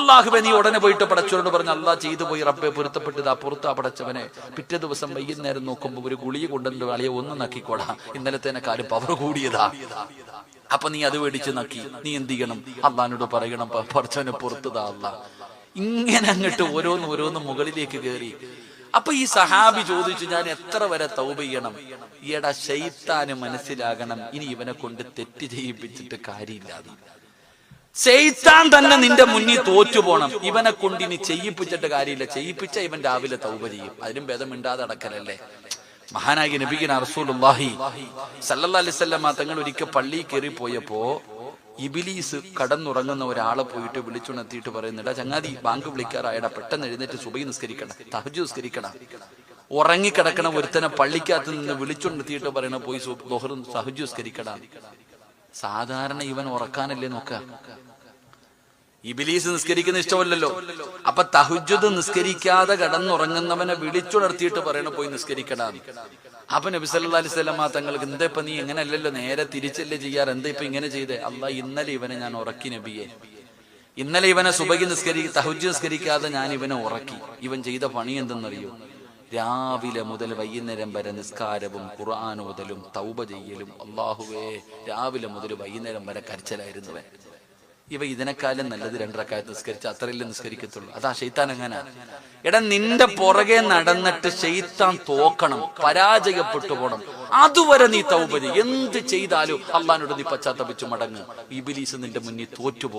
അള്ളാഹുവെ നീ ഉടനെ പോയിട്ട് പടച്ചവനോട് പറഞ്ഞു, അള്ളാഹ് ചെയ്തു പോയി റബ്ബെ പൊരുത്തപ്പെട്ടതാ, പുറത്താ പടച്ചവനെ. പിറ്റേ ദിവസം വൈകുന്നേരം നോക്കുമ്പോ ഒരു ഗുളിക കൊണ്ടുണ്ട്, അളിയെ ഒന്ന് നക്കിക്കോടാ, ഇന്നലത്തേനെക്കാളും പവർ കൂടിയതാ. അപ്പൊ നീ അത് മേടിച്ച് നക്കി. നീ എന്ത് ചെയ്യണം? അള്ളാഹിനോട് പറയണം, പടച്ചവനെ പുറത്തുതാ അള്ളാഹ്. ഇങ്ങനെ അങ്ങോട്ട് ഓരോന്ന് മുകളിലേക്ക് കയറി. അപ്പൊ ഈ സഹാബി ചോദിച്ചു, ഞാൻ എത്ര വരെ തൗബ ചെയ്യണം? ഈടാ ശൈത്താന് മനസ്സിലാകണം, ഇനി ഇവനെ കൊണ്ട് തെറ്റ് ചെയ്യിപ്പിച്ചിട്ട് കാര്യമില്ലാതെ. ശൈത്താൻ തന്നെ നിന്റെ മുന്നിൽ തോറ്റുപോണം. ഇവനെ കൊണ്ട് ഇനി ചെയ്യിപ്പിച്ചിട്ട് കാര്യമില്ല. ചെയ്യിപ്പിച്ച ഇവൻ രാവിലെ തൗബ ചെയ്യും. അതിനും ഭേദം മിണ്ടാതെ അടക്കലല്ലേ. മഹാനായ നബിഗിന റസൂലുള്ളാഹി സല്ലല്ലാഹു അലൈഹി വസല്ലം തങ്ങൾ ഒരിക്കൽ പള്ളിയിൽ കയറി പോയപ്പോ ഇബിലീസ് കടന്നുറങ്ങുന്ന ഒരാളെ പോയിട്ട് വിളിച്ചുണർത്തിയിട്ട് പറയുന്നുണ്ട്, ചങ്ങാതി ബാങ്ക് വിളിക്കാറായടാ, പെട്ടെന്ന് എഴുന്നേറ്റ് സുബഹി നിസ്കരിക്കണം, തഹജ്ജുദ് നിസ്കരിക്കണം. ഉറങ്ങിക്കിടക്കണ ഒരുത്തനെ പള്ളിക്കകത്ത് നിന്ന് വിളിച്ചുണർത്തിയിട്ട് പറയണ, പോയി ദുഹർ തഹജ്ജുദ് നിസ്കരിക്കണം. സാധാരണ ഇവൻ ഉറക്കാനല്ലേ നോക്ക. ഇബിലീസ് നിസ്കരിക്കുന്ന ഇഷ്ടമല്ലല്ലോ. അപ്പൊ തഹജ്ജുദ് നിസ്കരിക്കാതെ കടന്നുറങ്ങുന്നവനെ വിളിച്ചുണർത്തിയിട്ട് പറയണ, പോയി നിസ്കരിക്കണം. അപ്പൊ നബി സല്ലല്ലാഹു അലൈഹി വസല്ലം തങ്ങൾക്ക്, എന്താ ഇപ്പൊ നീ എങ്ങനെ അല്ലല്ലോ, നേരെ തിരിച്ചല്ലേ ചെയ്യാറ്, എന്താ ഇപ്പൊ ഇങ്ങനെ ചെയ്തേ? അല്ലാഹ് ഇന്നലെ ഇവനെ ഞാൻ ഉറക്കി നബിയെ. ഇന്നലെ ഇവനെ സുബഹി തഹജ്ജുദ് നിസ്കരിക്കാതെ ഞാൻ ഇവനെ ഉറക്കി. ഇവൻ ചെയ്ത പണി എന്തെന്നറിയോ? രാവിലെ മുതൽ വൈകുന്നേരം വരെ നിസ്കാരവും ഖുർആൻ ഓതലും തൗബ ചെയ്യലും. അല്ലാഹുവേ, രാവിലെ മുതൽ വൈകുന്നേരം വരെ കരച്ചിലായിരുന്നവൻ. ഇവ ഇതിനെക്കാളും നല്ലത് 2 റക്അത്ത് നിസ്കരിച്ച് അത്രയല്ലേ നിസ്കരിക്കത്തുള്ളൂ. അതാ ശൈത്താൻ അങ്ങനെ. എടാ, നിന്റെ പുറകെ നടന്നിട്ട് ശൈത്താൻ തോക്കണം, പരാജയപ്പെട്ടു പോണം. അതുവരെ നീ തൗബ ചെയ്യ്. എന്ത് ചെയ്താലും അള്ളാഹിനോട് നീ പശ്ചാത്തപിച്ചു മടങ്ങ്. ഇബ്ലീസ് നിന്റെ മുന്നിൽ തോറ്റുപോകും.